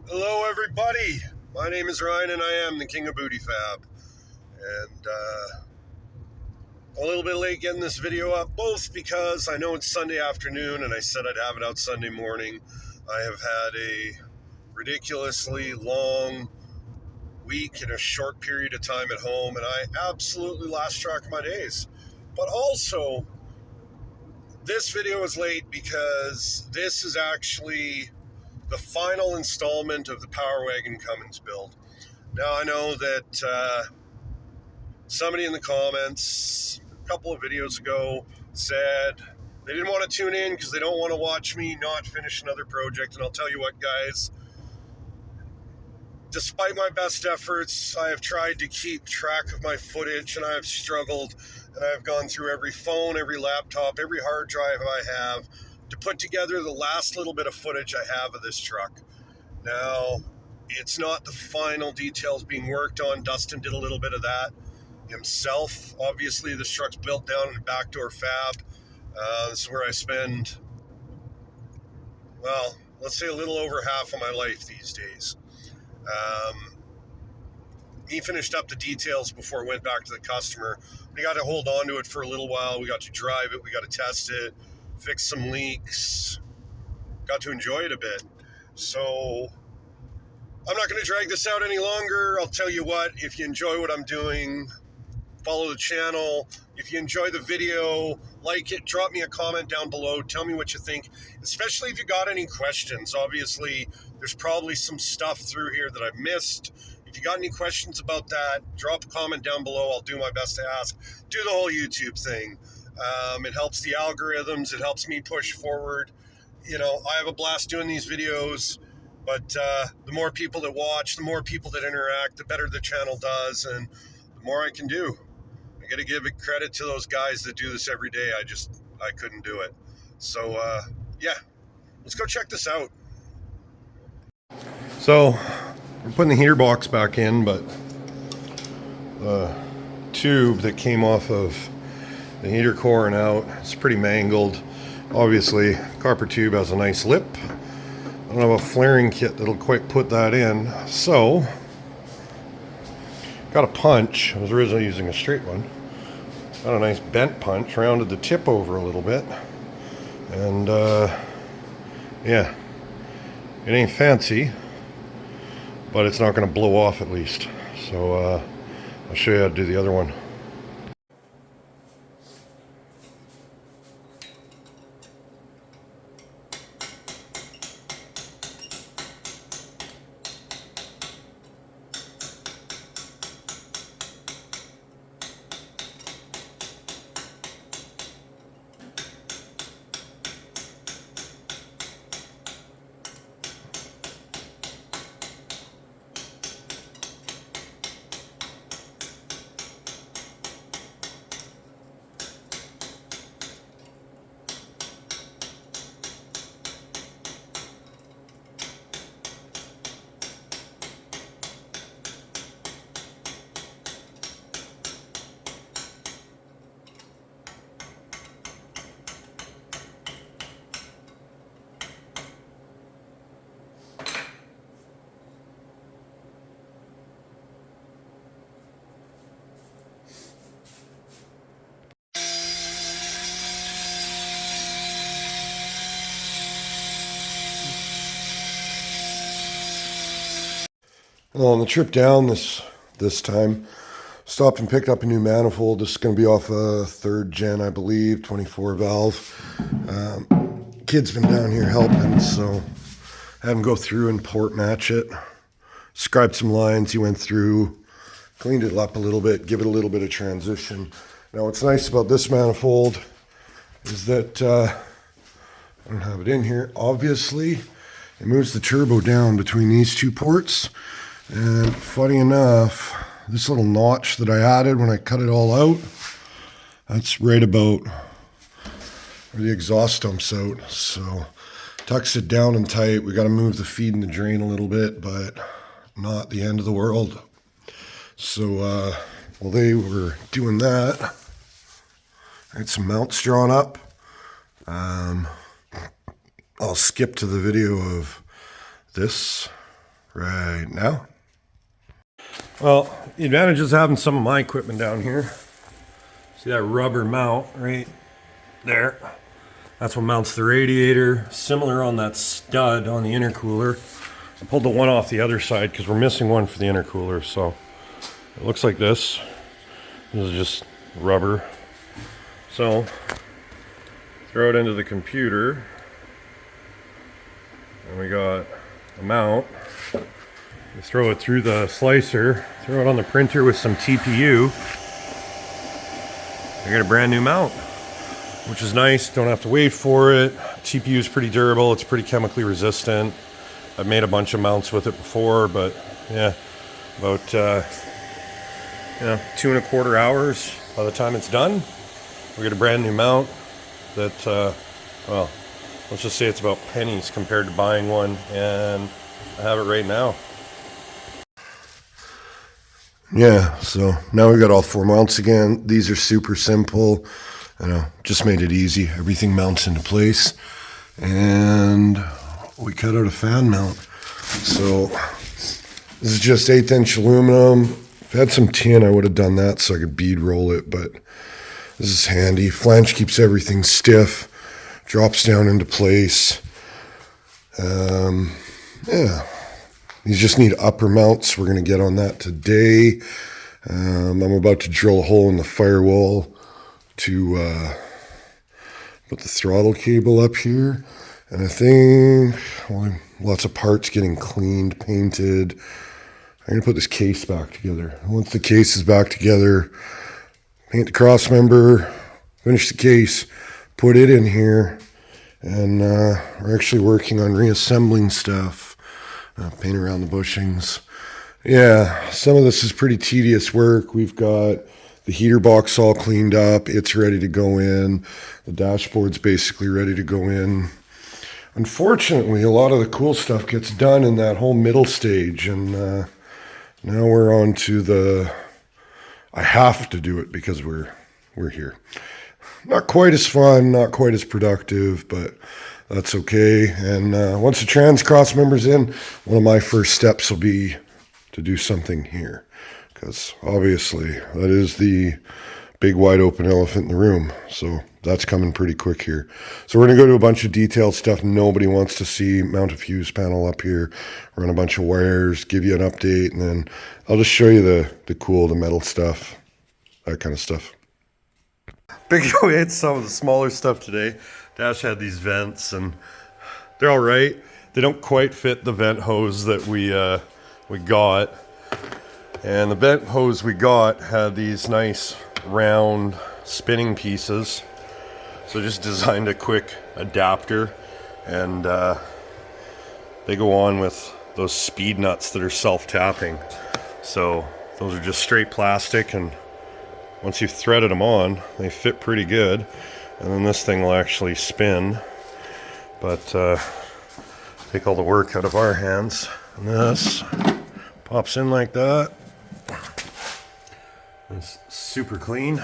Hello, everybody. My name is Ryan, and I am the King of Booty Fab. And a little bit late getting this video up, both because I know it's Sunday afternoon, and I said I'd have it out Sunday morning. I have had a ridiculously long week in a short period of time at home, and I absolutely lost track of my days. But also, this video is late because this is actually the final installment of the Power Wagon Cummins build. Now, I know that somebody in the comments a couple of videos ago said they didn't want to tune in because they don't want to watch me not finish another project. And I'll tell you what, guys, despite my best efforts, I have tried to keep track of my footage, and I have struggled, and I've gone through every phone, every laptop, every hard drive I have to put together the last little bit of footage I have of this truck. Now, it's not the final details being worked on. Dustin did a little bit of that himself. Obviously, this truck's built down in a backdoor fab. This is where I spend, well, let's say a little over half of my life these days. He finished up the details before it went back to the customer. We got to hold on to it for a little while. We got to drive it. We got to test it, fix some leaks, got to enjoy it a bit. So I'm not going to drag this out any longer. I'll tell you what, if you enjoy what I'm doing, follow the channel. If you enjoy the video, like it, drop me a comment down below. Tell me what you think, especially if you got any questions. Obviously, there's probably some stuff through here that I've missed. If you got any questions about that, drop a comment down below. I'll do my best to ask. Do the whole YouTube thing. It helps the algorithms. It helps me push forward. You know, I have a blast doing these videos, but the more people that watch, the more people that interact, the better the channel does, and the more I can do. I got to give it credit to those guys that do this every day. I couldn't do it. So, yeah, let's go check this out. So, we're putting the heater box back in, but the tube that came off of the heater core and out, it's pretty mangled. Obviously, copper tube has a nice lip. I don't have a flaring kit that'll quite put that in. So, got a punch. I was originally using a straight one. Got a nice bent punch, rounded the tip over a little bit, and yeah, it ain't fancy, but it's not going to blow off at least. So I'll show you how to do the other one. Well, on the trip down this time, stopped and picked up a new manifold. This is going to be off a 3rd gen, I believe, 24 valve. Kid's been down here helping, so I had him go through and port match it. Scribed some lines. He went through, cleaned it up a little bit, give it a little bit of transition. Now, what's nice about this manifold is that I don't have it in here. Obviously, it moves the turbo down between these two ports. And funny enough, this little notch that I added when I cut it all out, that's right about where the exhaust dumps out. So tucks it down and tight. We got to move the feed and the drain a little bit, but not the end of the world. So while they were doing that, I had some mounts drawn up. I'll skip to the video of this right now. Well, the advantage is having some of my equipment down here. See that rubber mount right there? That's what mounts the radiator. Similar on that stud on the intercooler. I pulled the one off the other side because we're missing one for the intercooler. So it looks like this. This is just rubber. So throw it into the computer. And we got a mount. You throw it through the slicer, throw it on the printer with some TPU. You get a brand new mount, which is nice. Don't have to wait for it. TPU is pretty durable. It's pretty chemically resistant. I've made a bunch of mounts with it before, but yeah, about 2.25 hours by the time it's done. We get a brand new mount that, well, let's just say it's about pennies compared to buying one, and I have it right now. Yeah, so now we got all 4 mounts again. These are super simple. I know, just made it easy. Everything mounts into place. And we cut out a fan mount. So this is just 1/8" aluminum. If I had some tin, I would have done that so I could bead roll it, but this is handy. Flange keeps everything stiff, drops down into place. Yeah. These just need upper mounts. We're going to get on that today. I'm about to drill a hole in the firewall to put the throttle cable up here. And I think, well, lots of parts getting cleaned, painted. I'm going to put this case back together. Once the case is back together, paint the cross member, finish the case, put it in here. And we're actually working on reassembling stuff. Paint around the bushings. Yeah, some of this is pretty tedious work. We've got the heater box all cleaned up. It's ready to go in. The dashboard's basically ready to go in. Unfortunately, a lot of the cool stuff gets done in that whole middle stage. And now we're on to the... I have to do it because we're here. Not quite as fun, not quite as productive, but... that's okay. And once the trans cross member's in, one of my first steps will be to do something here. Because obviously that is the big wide open elephant in the room. So that's coming pretty quick here. So we're going to go to a bunch of detailed stuff nobody wants to see. Mount a fuse panel up here. Run a bunch of wires. Give you an update. And then I'll just show you the cool, the metal stuff. That kind of stuff. Big we had some of the smaller stuff today. Dash had these vents, and they're all right. They don't quite fit the vent hose that we got. And the vent hose we got had these nice round spinning pieces. So just designed a quick adapter, and they go on with those speed nuts that are self-tapping. So those are just straight plastic, and once you've threaded them on, they fit pretty good. And then this thing will actually spin, but take all the work out of our hands. And this pops in like that. It's super clean.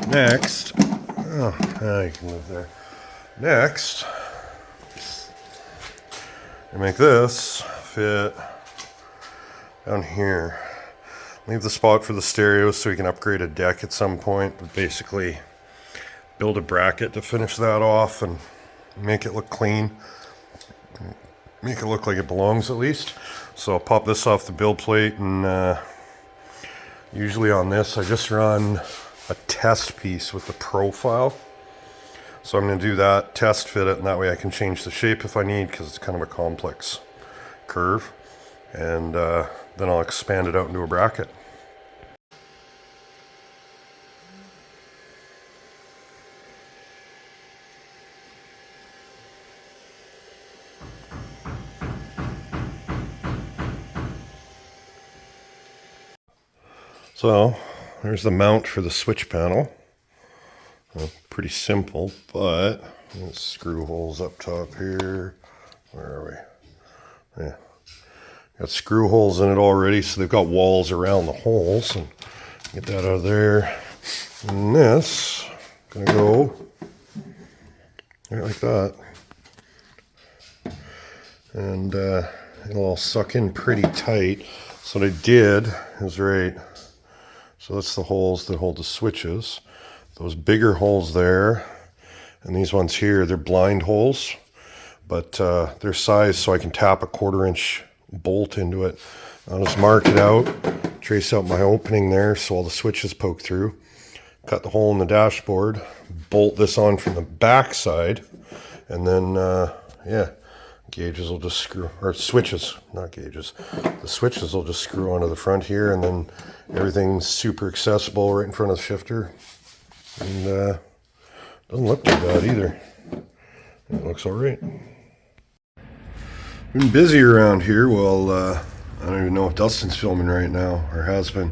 Next, oh, you can live there. Next, I make this fit down here. Leave the spot for the stereo so we can upgrade a deck at some point, but basically build a bracket to finish that off and make it look clean. Make it look like it belongs at least. So I'll pop this off the build plate, and usually on this I just run a test piece with the profile. So I'm going to do that, test fit it, and that way I can change the shape if I need, because it's kind of a complex curve. And then I'll expand it out into a bracket. So there's the mount for the switch panel. Well, pretty simple, but screw holes up top here. Where are we? Yeah, got screw holes in it already, so they've got walls around the holes. And get that out of there. And this gonna go right like that. And it'll suck in pretty tight. So what I did is so that's the holes that hold the switches. Those bigger holes there, and these ones here, they're blind holes, but they're sized so I can tap a 1/4-inch bolt into it. I'll just mark it out, trace out my opening there so all the switches poke through, cut the hole in the dashboard, bolt this on from the back side, and then, yeah, gauges will just screw, or switches, not gauges. The switches will just screw onto the front here, and then everything's super accessible right in front of the shifter. And doesn't look too bad either. It looks all right. Been busy around here. Well, I don't even know if Dustin's filming right now, or has been.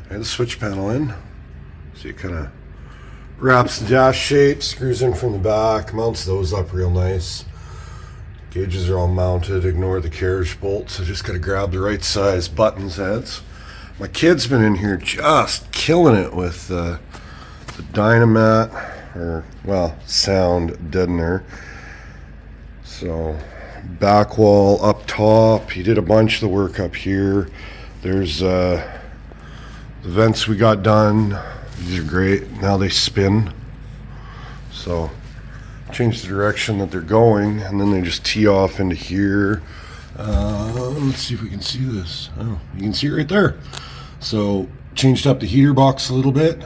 I had the switch panel in. So it kind of wraps the dash shape, screws in from the back, mounts those up real nice. Gauges are all mounted, ignore the carriage bolts. I just got to grab the right size buttons heads. My kid's been in here just killing it with the Dynamat, or, well, sound deadener. So, back wall up top. He did a bunch of the work up here. There's the vents we got done. These are great. Now they spin. So, change the direction that they're going, and then they just tee off into here. Let's see if we can see this. Oh, you can see it right there. So, changed up the heater box a little bit.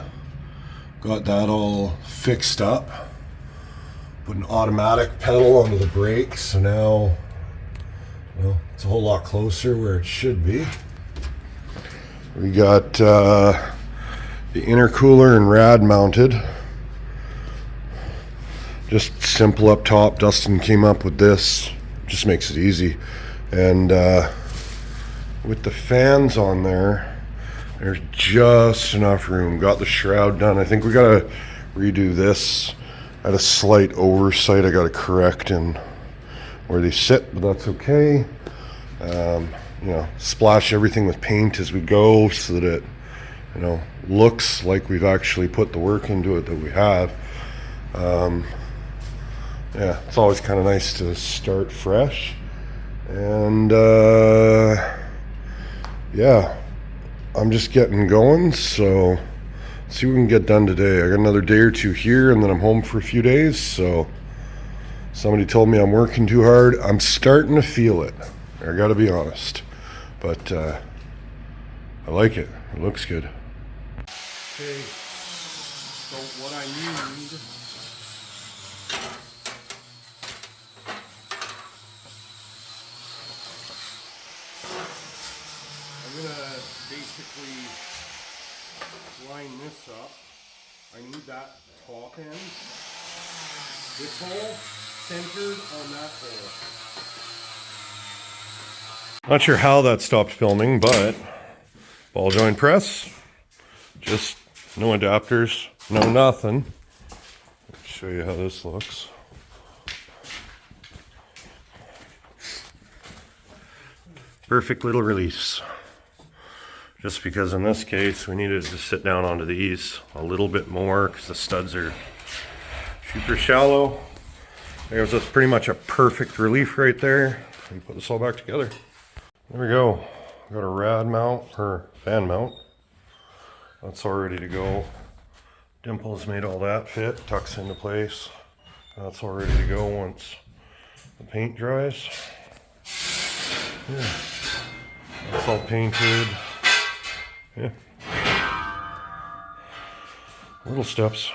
Got that all fixed up. Put an automatic pedal onto the brakes, so now, well, it's a whole lot closer where it should be. We got the intercooler and rad mounted. Just simple up top. Dustin came up with this. Just makes it easy. And with the fans on there, there's just enough room. Got the shroud done. I think we gotta redo this. I had a slight oversight I gotta correct in where they sit, but that's okay. You know, splash everything with paint as we go so that it, you know, looks like we've actually put the work into it that we have. Yeah, it's always kind of nice to start fresh. And yeah, I'm just getting going, so let's see what we can get done today. I got another day or two here, and then I'm home for a few days, so somebody told me I'm working too hard. I'm starting to feel it. I gotta be honest. But I like it. It looks good. Okay, so what I need, I'm gonna basically line this up. I need that top end, this hole, centered on that hole. Not sure how that stopped filming, but ball joint press, just no adapters, no nothing. Let's show you how this looks. Perfect little release. Just because in this case we needed to sit down onto these a little bit more because the studs are super shallow. There's us pretty much a perfect relief right there. And put this all back together. There we go. Got a rad mount, or fan mount. That's all ready to go. Dimples made all that fit, tucks into place. That's all ready to go once the paint dries. Yeah. That's all painted. Yeah. Little steps.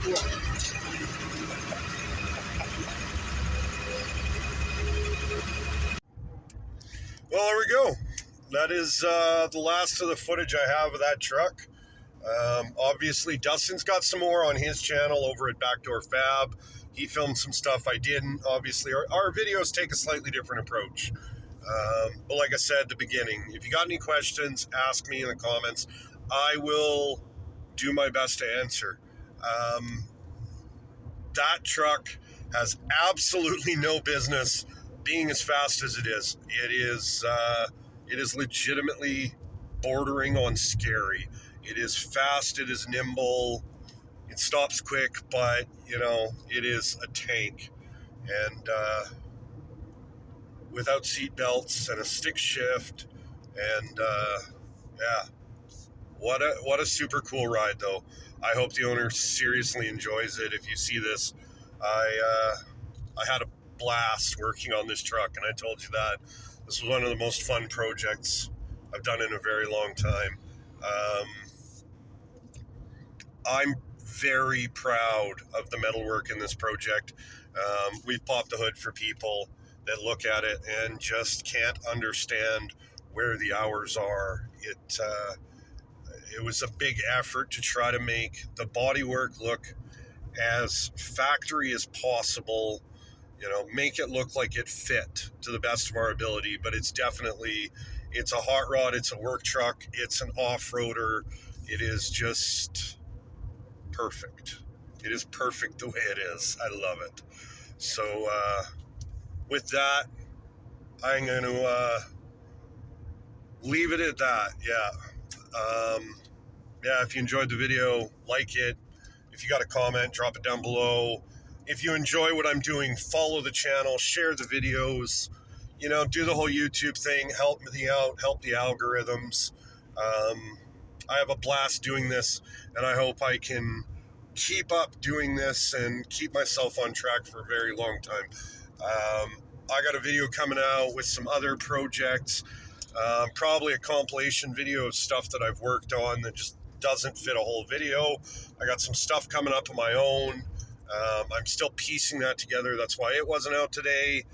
Well, there we go. That is the last of the footage I have of that truck. Obviously, Dustin's got some more on his channel over at Backdoor Fab. He filmed some stuff I didn't. Obviously, our videos take a slightly different approach. But like I said at the beginning, if you got any questions, ask me in the comments. I will do my best to answer. That truck has absolutely no business being as fast as it is. It is legitimately bordering on scary. It is fast, it is nimble, it stops quick, but it is a tank. And without seat belts and a stick shift, and yeah, what a super cool ride though. I hope the owner seriously enjoys it. If you see this, I had a blast working on this truck, and I told you that this was one of the most fun projects I've done in a very long time. I'm very proud of the metalwork in this project. We've popped the hood for people that look at it and just can't understand where the hours are. It was a big effort to try to make the bodywork look as factory as possible, make it look like it fit to the best of our ability. But it's a hot rod, it's a work truck, it's an off-roader. It is just perfect. It is perfect the way it is. I love it. So with that, I'm going to leave it at that. Yeah, if you enjoyed the video, like it. If you got a comment, drop it down below. If you enjoy what I'm doing, follow the channel, share the videos, do the whole YouTube thing, help me out, help the algorithms. I have a blast doing this, and I hope I can keep up doing this and keep myself on track for a very long time. I got a video coming out with some other projects, probably a compilation video of stuff that I've worked on that just doesn't fit a whole video. I got some stuff coming up of my own. I'm still piecing that together. That's why it wasn't out today.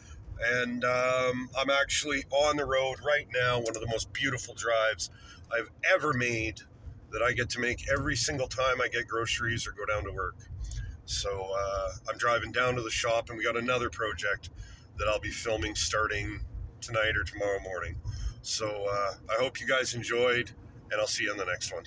And I'm actually on the road right now, one of the most beautiful drives I've ever made, that I get to make every single time I get groceries or go down to work. So I'm driving down to the shop, and we got another project that I'll be filming starting tonight or tomorrow morning. So I hope you guys enjoyed, and I'll see you on the next one.